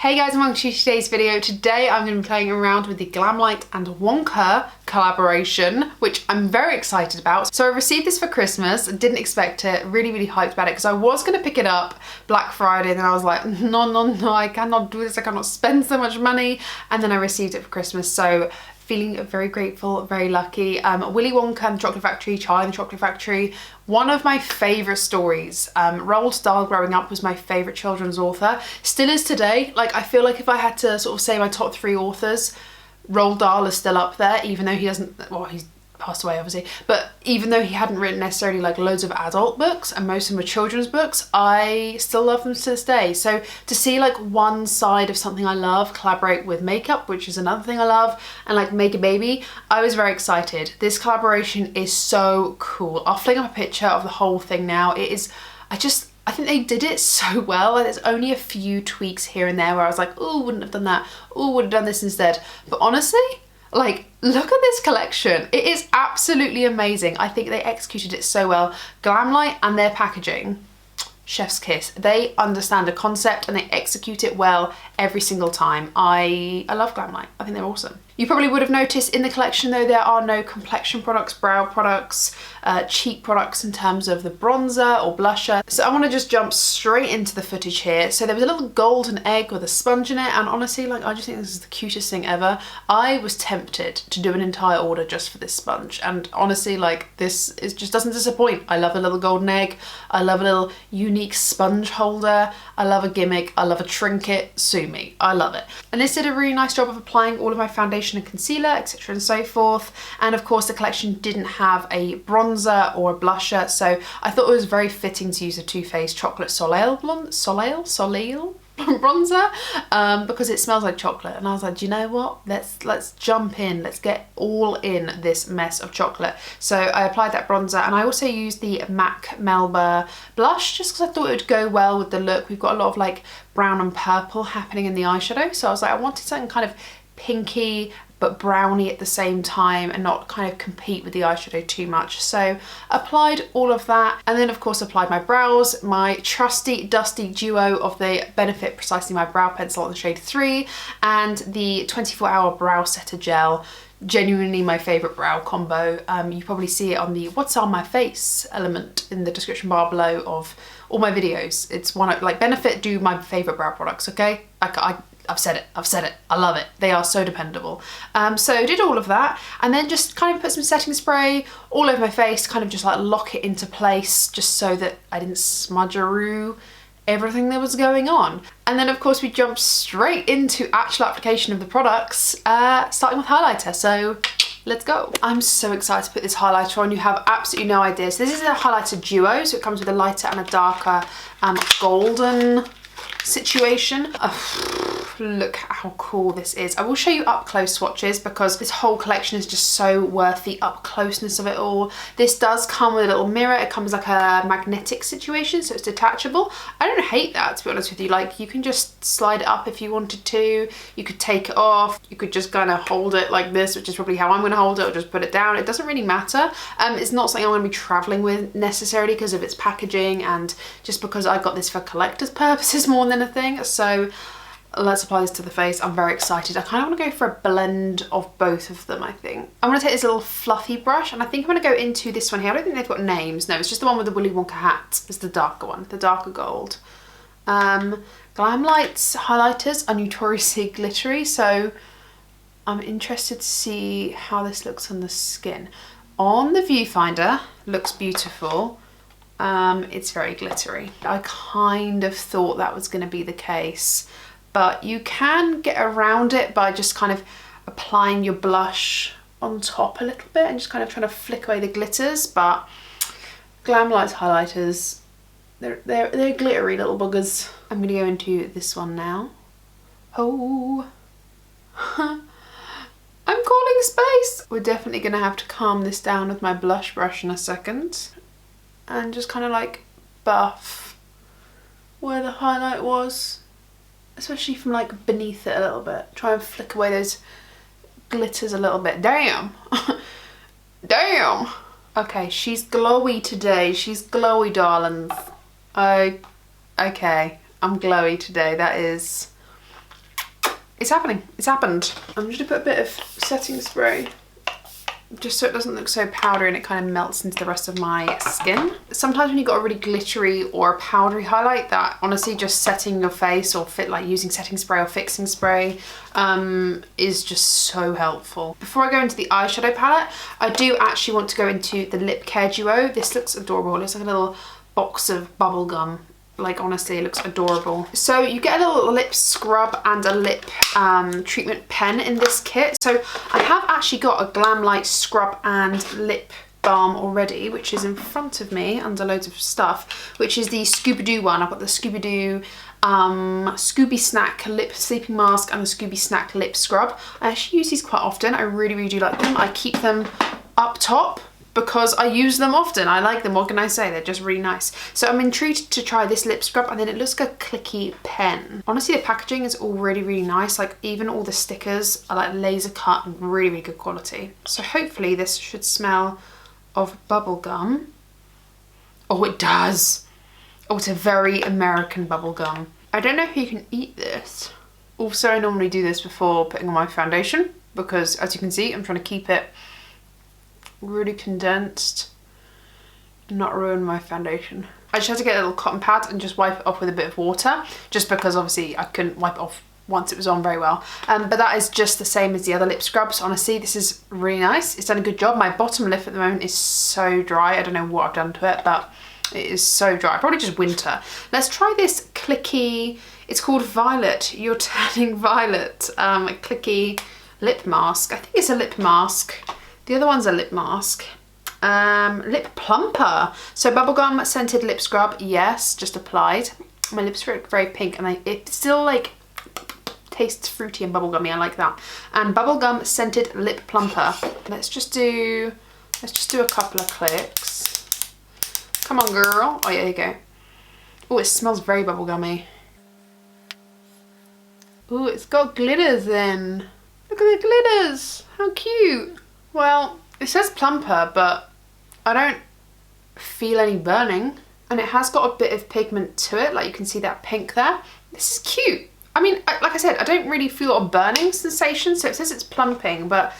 Hey guys, and welcome to today's video. Today I'm going to be playing around with the Glamlite and Wonka collaboration, which I'm very excited about. So I received this for Christmas, didn't expect it, really hyped about it because I was going to pick it up Black Friday and then I was like, no, I cannot do this, I cannot spend so much money. And then I received it for Christmas, so feeling very grateful, very lucky. Willy Wonka and the Chocolate Factory, Charlie and the Chocolate Factory, one of my favourite stories. Roald Dahl growing up was my favourite children's author. Still is today. Like, I feel like if I had to sort of say my top 3 authors, Roald Dahl is still up there, even though he doesn't, well, he's passed away obviously, but even though he hadn't written necessarily like loads of adult books and most of them were children's books, I still love them to this day. So to see like one side of something I love collaborate with makeup, which is another thing I love, and like make a baby, I was very excited. This collaboration is so cool. I'll fling up a picture of the whole thing now. It is, I think they did it so well. Like, there's only a few tweaks here and there where I was like, oh, wouldn't have done that, oh, would have done this instead. But honestly, like, look at this collection. It is absolutely amazing. I think they executed it so well. Glamlite and their packaging, chef's kiss. They understand a concept and they execute it well every single time. I love Glamlite. I think they're awesome. You probably would have noticed in the collection though, there are no complexion products, brow products, cheek products in terms of the bronzer or blusher. So I want to just jump straight into the footage here. So there was a little golden egg with a sponge in it, and honestly, like, I just think this is the cutest thing ever. I was tempted to do an entire order just for this sponge, and honestly, like, this is just doesn't disappoint. I love a little golden egg. I love a little unique sponge holder. I love a gimmick. I love a trinket. Sue me. I love it. And this did a really nice job of applying all of my foundation and concealer, etc. and so forth. And of course the collection didn't have a bronzer or a blusher, so I thought it was very fitting to use a Too Faced chocolate soleil bronzer because it smells like chocolate, and I was like, do you know what, let's jump in, let's get all in this mess of chocolate. So I applied that bronzer, and I also used the MAC Melba blush just because I thought it would go well with the look. We've got a lot of like brown and purple happening in the eyeshadow, so I was like, I wanted something kind of pinky but browny at the same time and not kind of compete with the eyeshadow too much. So applied all of that, and then of course applied my brows, my trusty dusty duo of the Benefit Precisely My Brow Pencil in the shade 3 and the 24-hour brow setter gel. Genuinely my favourite brow combo. You probably see it on the what's on my face element in the description bar below of all my videos. It's one of, like, Benefit do my favourite brow products, okay? I've said it, I love it. They are so dependable. So did all of that, and then just kind of put some setting spray all over my face, kind of just like lock it into place just so that I didn't smudgeroo everything that was going on. And then of course we jumped straight into actual application of the products, starting with highlighter. So let's go. I'm so excited to put this highlighter on. You have absolutely no idea. So this is a highlighter duo, so it comes with a lighter and a darker golden situation. Look how cool this is. I will show you up close swatches because this whole collection is just so worth the up closeness of it all. This does come with a little mirror. It comes like a magnetic situation, so it's detachable. I don't hate that, to be honest with you. Like, you can just slide it up if you wanted to. You could take it off. You could just kind of hold it like this, which is probably how I'm going to hold it, or just put it down. It doesn't really matter. It's not something I'm going to be traveling with necessarily because of its packaging and just because I got this for collector's purposes more than a thing. So let's apply this to the face. I'm very excited. I kind of want to go for a blend of both of them, I think. I'm going to take this little fluffy brush, and I think I'm going to go into this one here. I don't think they've got names. No, it's just the one with the Willy Wonka hat. It's the darker one, the darker gold. Glamlite's highlighters are notoriously glittery, so I'm interested to see how this looks on the skin. On the viewfinder, looks beautiful. It's very glittery. I kind of thought that was going to be the case, but you can get around it by just kind of applying your blush on top a little bit and just kind of trying to flick away the glitters. But Glamlite's highlighters, they're glittery little buggers. I'm going to go into this one now. Oh, I'm calling space. We're definitely going to have to calm this down with my blush brush in a second and just kind of like buff where the highlight was, especially from like beneath it a little bit. Try and flick away those glitters a little bit. Damn. Damn. Okay, she's glowy today. She's glowy, darlings. Okay, I'm glowy today. That is It's happening. It's happened. I'm just gonna put a bit of setting spray just so it doesn't look so powdery and it kind of melts into the rest of my skin. Sometimes when you've got a really glittery or powdery highlight, that honestly just setting your face or like using setting spray or fixing spray is just so helpful. Before I go into the eyeshadow palette, I do actually want to go into the Lip Care Duo. This looks adorable. It looks like a little box of bubble gum. Like, honestly, it looks adorable. So you get a little lip scrub and a lip treatment pen in this kit. So I have actually got a Glamlite scrub and lip balm already, which is in front of me under loads of stuff, which is the Scooby-Doo one. I've got the Scooby-Doo Scooby Snack lip sleeping mask and the Scooby Snack lip scrub. I actually use these quite often. I really, really do like them. I keep them up top because I use them often. I like them, what can I say? They're just really nice. So I'm intrigued to try this lip scrub, and then it looks like a clicky pen. Honestly, the packaging is all really, really nice. Like, even all the stickers are like laser cut and really, really good quality. So hopefully this should smell of bubble gum. Oh, it does. Oh, it's a very American bubble gum. I don't know if you can eat this. Also, I normally do this before putting on my foundation because, as you can see, I'm trying to keep it really condensed and not ruin my foundation. I just had to get a little cotton pad and just wipe it off with a bit of water, just because obviously I couldn't wipe it off once it was on very well. But that is just the same as the other lip scrubs. Honestly, this is really nice. It's done a good job. My bottom lip at the moment is so dry. I don't know what I've done to it, but it is so dry. Probably just winter. Let's try this clicky, it's called Violet. You're Turning Violet. Clicky lip mask. I think it's a lip mask. The other one's a lip mask. Lip plumper. So bubblegum scented lip scrub, yes, just applied. My lips are very pink and it still like tastes fruity and bubblegummy. I like that. And bubblegum scented lip plumper. Let's just do a couple of clicks. Come on, girl. Oh yeah, here you go. Oh, it smells very bubblegummy. Oh, it's got glitters in. Look at the glitters. How cute. Well, it says plumper, but I don't feel any burning. And it has got a bit of pigment to it, like you can see that pink there. This is cute. I mean, like I said, I don't really feel a burning sensation, so it says it's plumping, but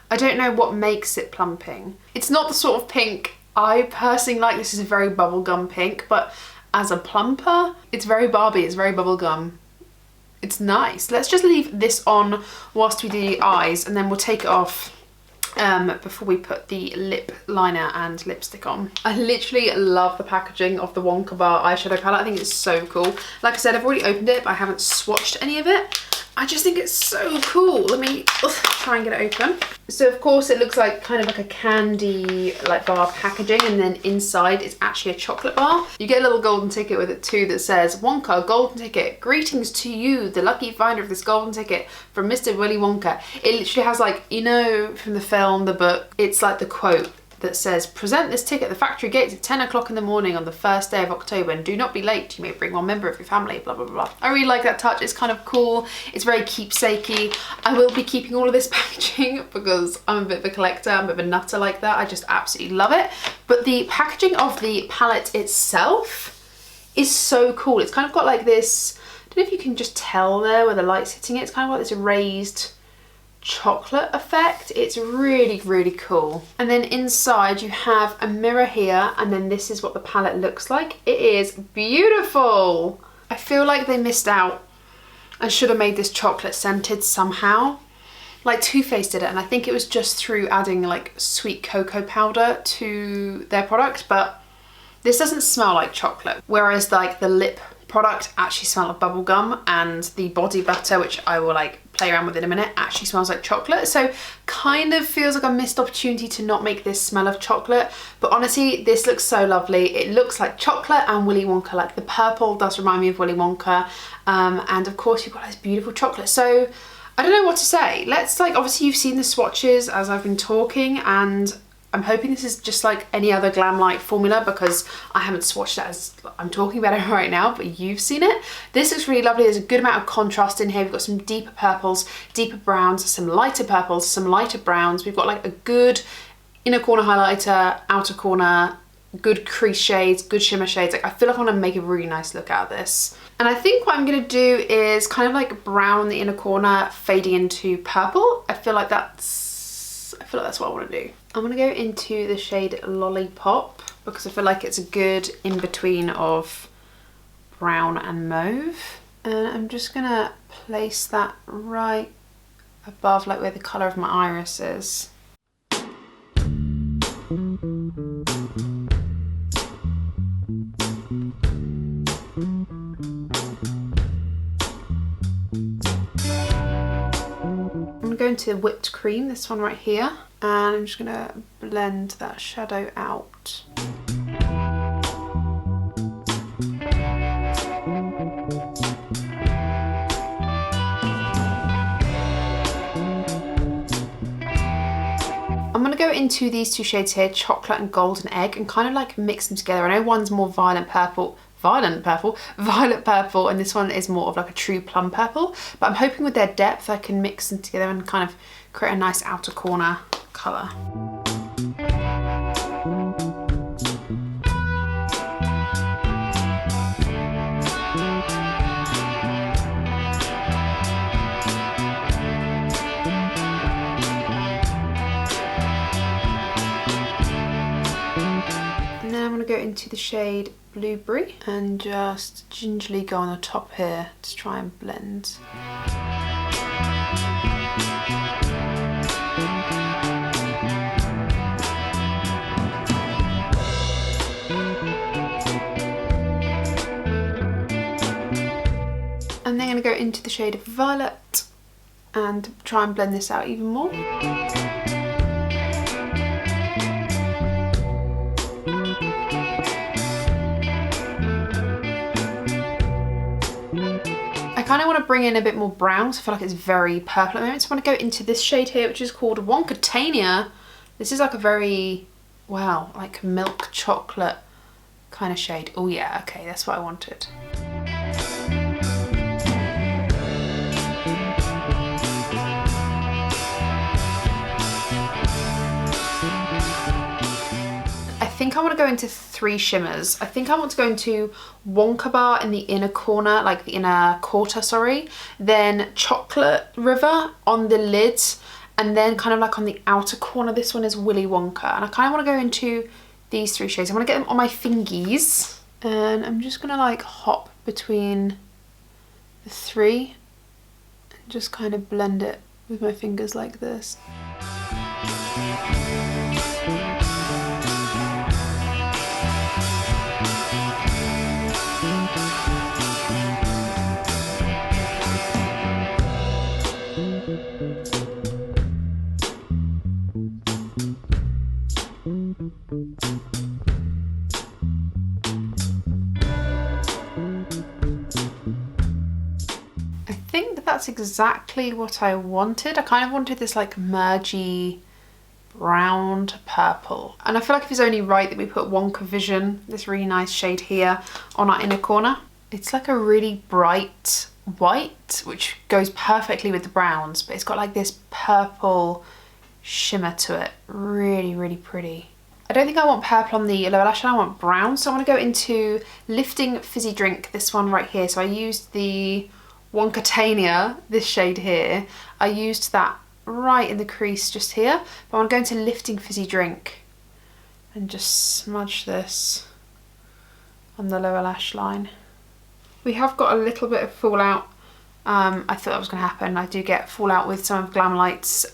I don't know what makes it plumping. It's not the sort of pink I personally like. This is a very bubblegum pink, but as a plumper, it's very Barbie, it's very bubblegum. It's nice. Let's just leave this on whilst we do the eyes, and then we'll take it off before we put the lip liner and lipstick on. I literally love the packaging of the Wonka Bar eyeshadow palette. I think it's so cool. Like I said, I've already opened it, but I haven't swatched any of it. I just think it's so cool. Let me try and get it open. So of course it looks like kind of like a candy like bar packaging, and then inside it's actually a chocolate bar. You get a little golden ticket with it too that says Wonka golden ticket. Greetings to you, the lucky finder of this golden ticket from Mr. Willy Wonka. It literally has, like, you know, from the film, the book, it's like the quote that says, present this ticket at the factory gates at 10 o'clock in the morning on the first day of October, and do not be late. You may bring one member of your family, blah, blah, blah. I really like that touch. It's kind of cool. It's very keepsakey. I will be keeping all of this packaging because I'm a bit of a collector. I'm a bit of a nutter like that. I just absolutely love it. But the packaging of the palette itself is so cool. It's kind of got like this, I don't know if you can just tell there where the light's hitting it. It's kind of like this raised chocolate effect. It's really, really cool. And then inside you have a mirror here, and then this is what the palette looks like. It is beautiful. I feel like they missed out and should have made this chocolate scented somehow. Like Too Faced did it, and I think it was just through adding like sweet cocoa powder to their product, but this doesn't smell like chocolate. Whereas like the lip product actually smells like bubble gum, and the body butter, which I will like play around with in a minute, actually smells like chocolate. So kind of feels like a missed opportunity to not make this smell of chocolate. But honestly, this looks so lovely. It looks like chocolate and Willy Wonka. Like the purple does remind me of Willy Wonka. And of course you've got this beautiful chocolate. So I don't know what to say. Let's, like, obviously you've seen the swatches as I've been talking, and I'm hoping this is just like any other Glamlite formula because I haven't swatched it as I'm talking about it right now, but you've seen it. This looks really lovely. There's a good amount of contrast in here. We've got some deeper purples, deeper browns, some lighter purples, some lighter browns. We've got like a good inner corner highlighter, outer corner, good crease shades, good shimmer shades. Like, I feel like I want to make a really nice look out of this. And I think what I'm going to do is kind of like brown the inner corner, fading into purple. I feel like that's what I want to do. I'm going to go into the shade Lollipop because I feel like it's a good in between of brown and mauve. And I'm just going to place that right above like where the colour of my iris is. I'm going to whipped cream, this one right here, and I'm just going to blend that shadow out. I'm going to go into these two shades here, Chocolate and Golden Egg, and kind of like mix them together. I know one's more violet purple, and this one is more of like a true plum purple, but I'm hoping with their depth I can mix them together and kind of create a nice outer corner colour. And then I'm going to go into the shade Blueberry and just gingerly go on the top here to try and blend. And then I'm going to go into the shade Violet and try and blend this out even more. I kind of want to bring in a bit more brown, so I feel like it's very purple at the moment. So I want to go into this shade here, which is called Wonkatania. This is like a very, wow, like milk chocolate kind of shade. Oh yeah, okay, that's what I wanted. I think I want to go into three shimmers. I think I want to go into Wonka Bar in the inner corner, like the inner quarter, sorry. Then Chocolate River on the lids, and then kind of like on the outer corner, this one is Willy Wonka. And I kind of want to go into these three shades. I want to get them on my fingies. And I'm just going to like hop between the three and just kind of blend it with my fingers like this. I think that's exactly what I wanted. I kind of wanted this like mergy brown to purple, and I feel like it's only right that we put Wonka Vision, this really nice shade here, on our inner corner. It's like a really bright white which goes perfectly with the browns, but it's got like this purple shimmer to it. Really, really pretty. I don't think I want purple on the lower lash line, I want brown, so I want to go into Lifting Fizzy Drink, this one right here. So I used the Wonkatania, this shade here. I used that right in the crease just here, but I want to go into Lifting Fizzy Drink and just smudge this on the lower lash line. We have got a little bit of fallout. I thought that was going to happen. I do get fallout with some of Glamlite's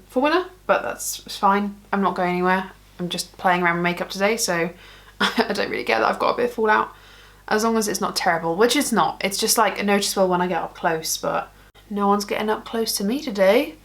formula, but that's fine. I'm not going anywhere. I'm just playing around with makeup today, so I don't really care that I've got a bit of fallout, as long as it's not terrible, which it's not. It's just like noticeable when I get up close, but no one's getting up close to me today,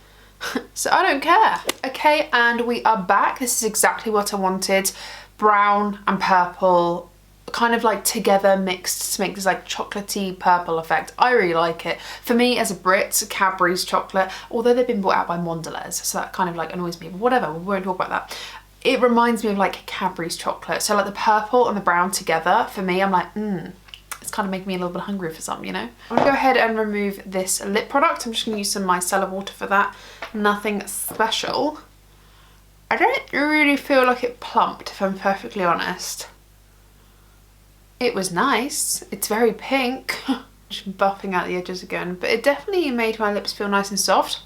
so I don't care. Okay, and we are back. This is exactly what I wanted. Brown and purple kind of like together mixed to make this like chocolatey purple effect. I really like it. For me as a Brit, Cadbury's chocolate, although they've been bought out by Mondelez, so that kind of like annoys me, but whatever, we won't talk about that. It reminds me of like Cadbury's chocolate. So like the purple and the brown together, for me, I'm like, it's kind of making me a little bit hungry for something, you know? I'm gonna go ahead and remove this lip product. I'm just gonna use some micellar water for that. Nothing special. I don't really feel like it plumped, if I'm perfectly honest. It was nice. It's very pink. Just buffing out the edges again, but it definitely made my lips feel nice and soft.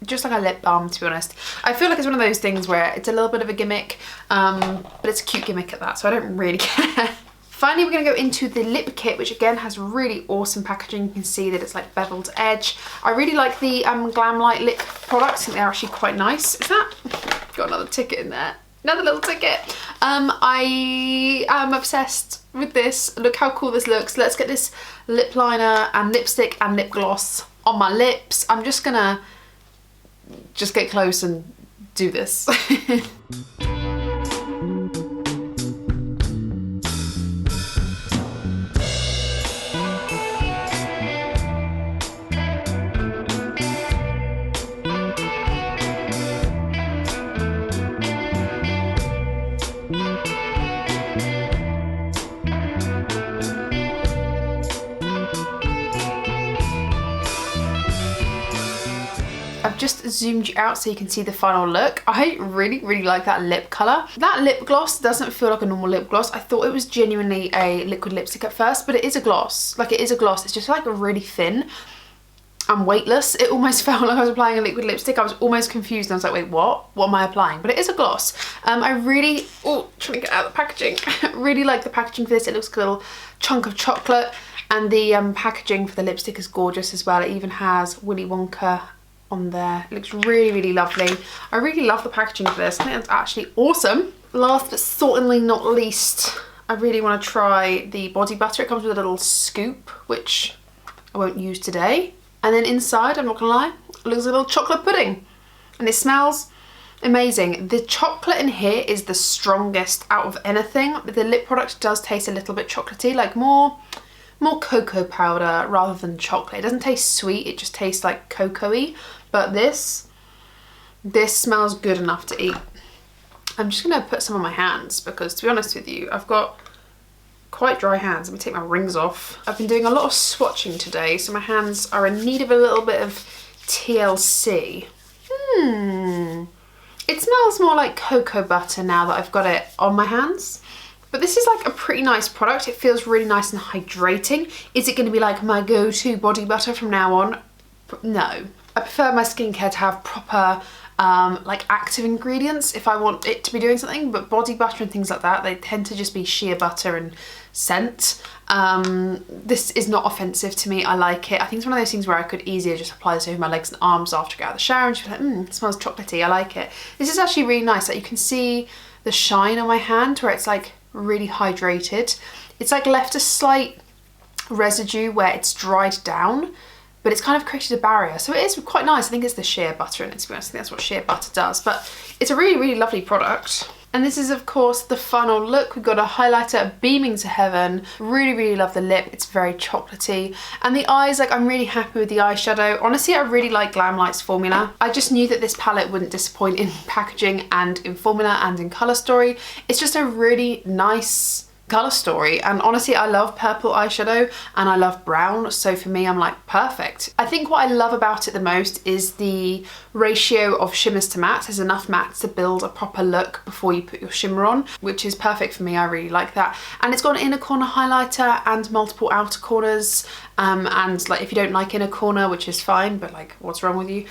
Just like a lip balm, to be honest. I feel like it's one of those things where it's a little bit of a gimmick, but it's a cute gimmick at that, so I don't really care. Finally, we're going to go into the lip kit, which again has really awesome packaging. You can see that it's like beveled edge. I really like the Glamlite lip products. I think they're actually quite nice. Is that? Got another ticket in there. Another little ticket. I am obsessed with this. Look how cool this looks. Let's get this lip liner and lipstick and lip gloss on my lips. I'm just gonna get close and do this. I've just zoomed you out so you can see the final look. I really like that lip colour. That lip gloss doesn't feel like a normal lip gloss. I thought it was genuinely a liquid lipstick at first, but it is a gloss. Like, it is a gloss. It's just like really thin and weightless. It almost felt like I was applying a liquid lipstick. I was almost confused and I was like, wait, what? What am I applying? But it is a gloss. I really, trying to get out of the packaging. Really like the packaging for this. It looks like a little chunk of chocolate, and the packaging for the lipstick is gorgeous as well. It even has Willy Wonka on there. It looks really lovely. I really love the packaging for this. I think that's actually awesome. Last but certainly not least, I really want to try the body butter. It comes with a little scoop, which I won't use today. And then inside, I'm not gonna lie, it looks like a little chocolate pudding. And it smells amazing. The chocolate in here is the strongest out of anything. The lip product does taste a little bit chocolatey, like more cocoa powder rather than chocolate. It doesn't taste sweet, it just tastes like cocoa-y. But this smells good enough to eat. I'm just gonna put some on my hands because, to be honest with you, I've got quite dry hands. Let me take my rings off. I've been doing a lot of swatching today, so my hands are in need of a little bit of TLC. It smells more like cocoa butter now that I've got it on my hands. But this is like a pretty nice product. It feels really nice and hydrating. Is it going to be like my go-to body butter from now on? No. I prefer my skincare to have proper like active ingredients if I want it to be doing something, but body butter and things like that, they tend to just be sheer butter and scent. This is not offensive to me. I like it. I think it's one of those things where I could easier just apply this over my legs and arms after I get out of the shower and just be like, it smells chocolatey. I like it. This is actually really nice. Like, you can see the shine on my hand where it's like really hydrated. It's like left a slight residue where it's dried down, but it's kind of created a barrier. So it is quite nice. I think it's the shea butter in it, to be honest. I think that's what shea butter does, but it's a really lovely product. And this is, of course, the final look. We've got a highlighter beaming to heaven. Really love the lip. It's very chocolatey. And the eyes, like, I'm really happy with the eyeshadow. Honestly, I really like Glamlite's formula. I just knew that this palette wouldn't disappoint in packaging and in formula and in colour story. It's just a really nice colour story, and honestly I love purple eyeshadow and I love brown, so for me I'm like perfect. I think what I love about it the most is the ratio of shimmers to mattes. There's enough mattes to build a proper look before you put your shimmer on, which is perfect for me. I really like that. And it's got an inner corner highlighter and multiple outer corners, and like if you don't like inner corner, which is fine, but like what's wrong with you,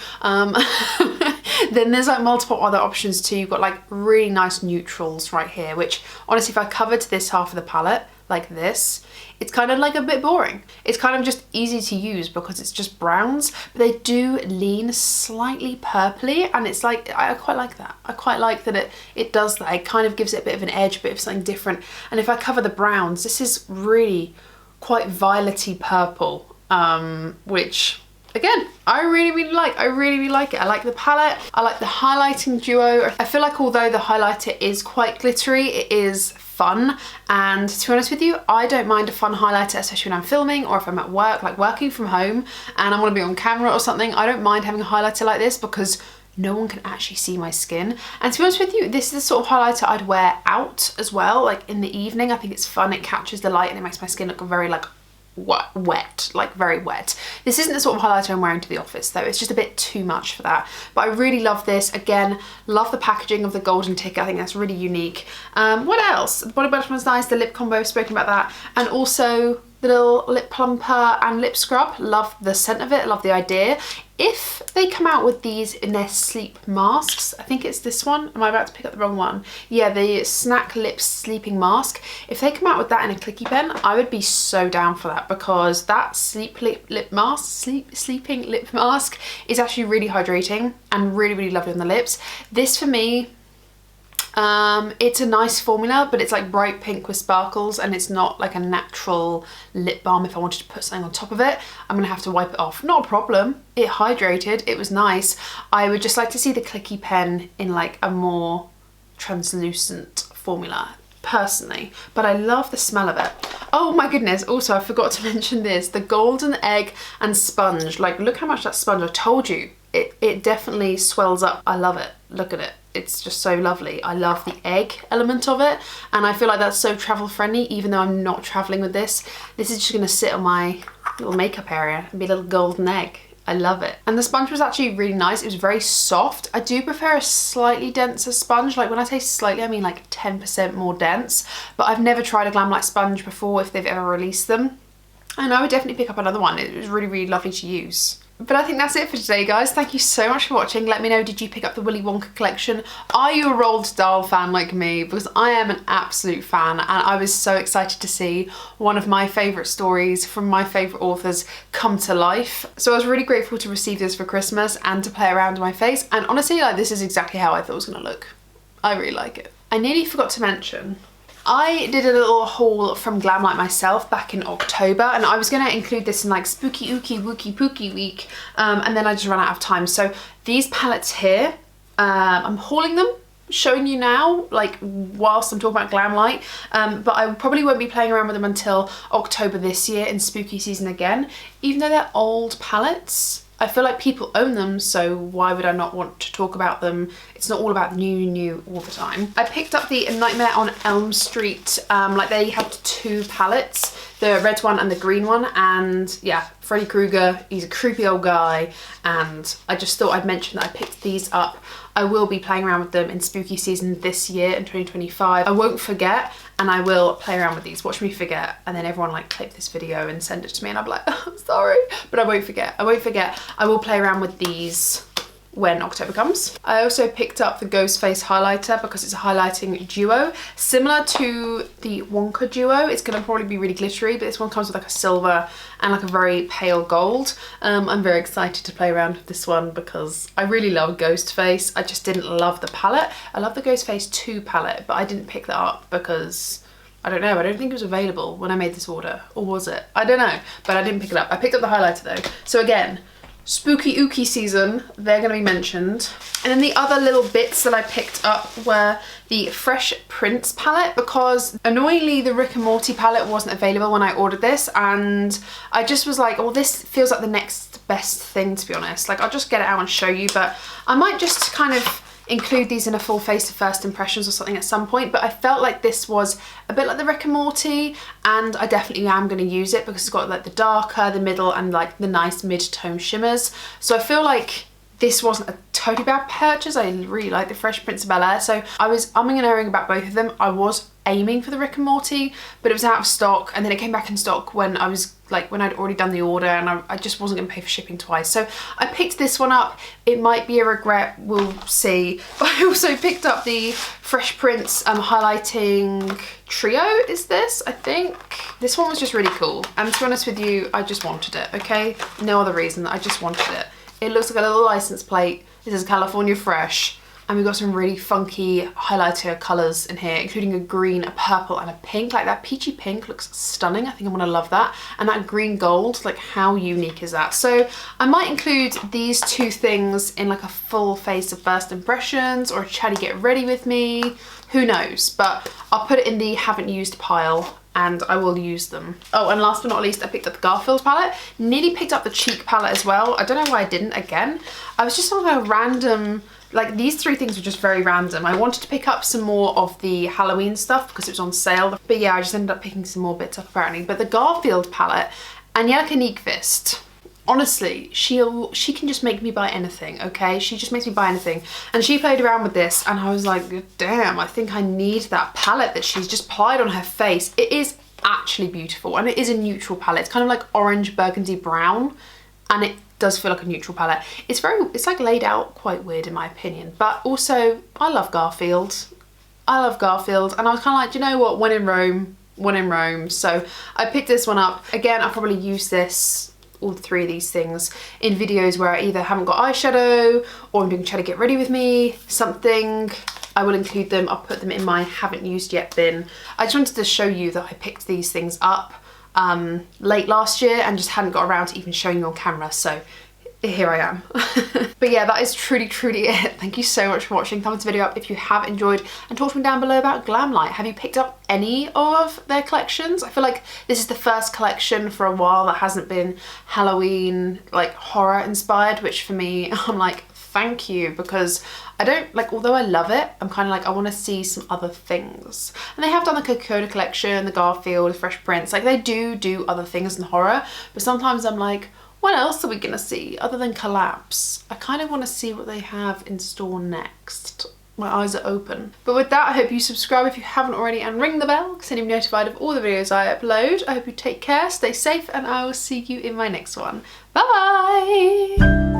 then there's like multiple other options too. You've got like really nice neutrals right here, which honestly if I covered this half of the palette like this, it's kind of like a bit boring. It's kind of just easy to use because it's just browns, but they do lean slightly purpley, and it's like, I quite like that. I quite like that it does that. It kind of gives it a bit of an edge, a bit of something different. And if I cover the browns, this is really quite violety purple, which again, I really like. I really like it. I like the palette. I like the highlighting duo. I feel like although the highlighter is quite glittery, it is fun. And to be honest with you, I don't mind a fun highlighter, especially when I'm filming or if I'm at work, like working from home and I want to be on camera or something. I don't mind having a highlighter like this because no one can actually see my skin. And to be honest with you, this is the sort of highlighter I'd wear out as well, like in the evening. I think it's fun. It catches the light and it makes my skin look very like wet, like very wet. This isn't the sort of highlighter I'm wearing to the office though. It's just a bit too much for that. But I really love this. Again, love the packaging of the golden ticket. I think that's really unique. What else? The body butter was nice. The lip combo, I've spoken about that. And also the little lip plumper and lip scrub. Love the scent of it. Love the idea. If they come out with these in their sleep masks, I think it's this one. Am I about to pick up the wrong one? Yeah, the Snack Lips Sleeping Mask. If they come out with that in a clicky pen, I would be so down for that, because that sleeping lip mask is actually really hydrating and really, really lovely on the lips. This for me, it's a nice formula, but it's like bright pink with sparkles, and it's not like a natural lip balm. If I wanted to put something on top of it, I'm gonna have to wipe it off. Not a problem. It hydrated, it was nice. I would just like to see the clicky pen in like a more translucent formula personally, but I love the smell of it. Oh my goodness, also I forgot to mention this, the golden egg and sponge. Like, look how much that sponge, I told you, it definitely swells up. I love it. Look at it. It's just so lovely. I love the egg element of it, and I feel like that's so travel friendly. Even though I'm not traveling with this is just gonna sit on my little makeup area and be a little golden egg. I love it. And the sponge was actually really nice. It was very soft. I do prefer a slightly denser sponge. Like when I say slightly, I mean like 10% more dense, but I've never tried a Glamlite sponge before if they've ever released them. And I would definitely pick up another one. It was really, really lovely to use. But I think that's it for today, guys. Thank you so much for watching. Let me know, did you pick up the Willy Wonka collection? Are you a Roald Dahl fan like me? Because I am an absolute fan, and I was so excited to see one of my favourite stories from my favourite authors come to life. So I was really grateful to receive this for Christmas and to play around with my face. And honestly, like, this is exactly how I thought it was going to look. I really like it. I nearly forgot to mention, I did a little haul from Glamlite myself back in October, and I was going to include this in like spooky ooky wooky pooky week, and then I just ran out of time. So these palettes here, I'm hauling them, showing you now, like whilst I'm talking about Glamlite, but I probably won't be playing around with them until October this year in spooky season again. Even though they're old palettes, I feel like people own them, so why would I not want to talk about them? It's not all about new all the time. I picked up the Nightmare on Elm Street, like they had two palettes, the red one and the green one, and yeah, Freddy Krueger, he's a creepy old guy, and I just thought I'd mention that I picked these up. I will be playing around with them in spooky season this year in 2025. I won't forget, and I will play around with these. Watch me forget, and then everyone like clip this video and send it to me, and I'll be like, oh, I'm sorry, but I won't forget. I won't forget. I will play around with these when October comes. I also picked up the Ghost Face highlighter because it's a highlighting duo. Similar to the Wonka duo, it's gonna probably be really glittery, but this one comes with like a silver and like a very pale gold. I'm very excited to play around with this one because I really love Ghost Face. I just didn't love the palette. I love the Ghost Face 2 palette, but I didn't pick that up because I don't know, I don't think it was available when I made this order, or was it? I don't know, but I didn't pick it up. I picked up the highlighter though. So again, spooky ooky season, they're going to be mentioned. And then the other little bits that I picked up were the Fresh Prince palette, because annoyingly the Rick and Morty palette wasn't available when I ordered this, and I just was like, well, this feels like the next best thing, to be honest. Like, I'll just get it out and show you, but I might just kind of include these in a full face of first impressions or something at some point, but I felt like this was a bit like the Rick and Morty, and I definitely am going to use it because it's got like the darker, the middle, and like the nice mid-tone shimmers. So I feel like this wasn't a totally bad purchase. I really like the Fresh Prince of Bel-Air, so I was umming and ahhing about both of them. I was aiming for the Rick and Morty, but it was out of stock, and then it came back in stock when I was like, when I'd already done the order, and I just wasn't gonna pay for shipping twice. So I picked this one up. It might be a regret, we'll see. But I also picked up the Fresh Prince highlighting trio, is this, I think. This one was just really cool, and to be honest with you, I just wanted it, okay? No other reason, I just wanted it. It looks like a little license plate. This is California Fresh. And we've got some really funky highlighter colours in here, including a green, a purple, and a pink. Like, that peachy pink looks stunning. I think I'm gonna love that. And that green gold, like, how unique is that? So I might include these two things in like a full face of first impressions, or a chatty get ready with me. Who knows? But I'll put it in the haven't used pile, and I will use them. Oh, and last but not least, I picked up the Garfield palette. Nearly picked up the Cheek palette as well. I don't know why I didn't again. I was just on a random Like these three things were just very random. I wanted to pick up some more of the Halloween stuff because it was on sale. But yeah, I just ended up picking some more bits up apparently. But the Garfield palette, Angelica Nyqvist, honestly, she can just make me buy anything, okay? She just makes me buy anything. And she played around with this and I was like, damn, I think I need that palette that she's just applied on her face. It is actually beautiful and it is a neutral palette. It's kind of like orange, burgundy, brown, and it does feel like a neutral palette. It's like laid out quite weird in my opinion, but also I love Garfield. I love Garfield, and I was kind of like, do you know what, when in Rome. So I picked this one up. Again, I'll probably use this, all three of these things, in videos where I either haven't got eyeshadow or I'm doing Try to Get Ready With Me, something. I will include them. I'll put them in my haven't used yet bin. I just wanted to show you that I picked these things up late last year and just hadn't got around to even showing you on camera, so here I am. But yeah, that is truly it. Thank you so much for watching. Thumbs the video up if you have enjoyed, and talk to me down below about Glamlite. Have you picked up any of their collections? I feel like this is the first collection for a while that hasn't been Halloween, like horror inspired, which for me, I'm like, thank you, because I don't, like, although I love it, I'm kind of like, I want to see some other things. And they have done the Coca-Cola collection, the Garfield, the Fresh Prince, like they do other things in horror, but sometimes I'm like, what else are we gonna see other than collabs? I kind of want to see what they have in store next. My eyes are open. But with that, I hope you subscribe if you haven't already and ring the bell so you'll be notified of all the videos I upload. I hope you take care, stay safe, and I will see you in my next one. Bye!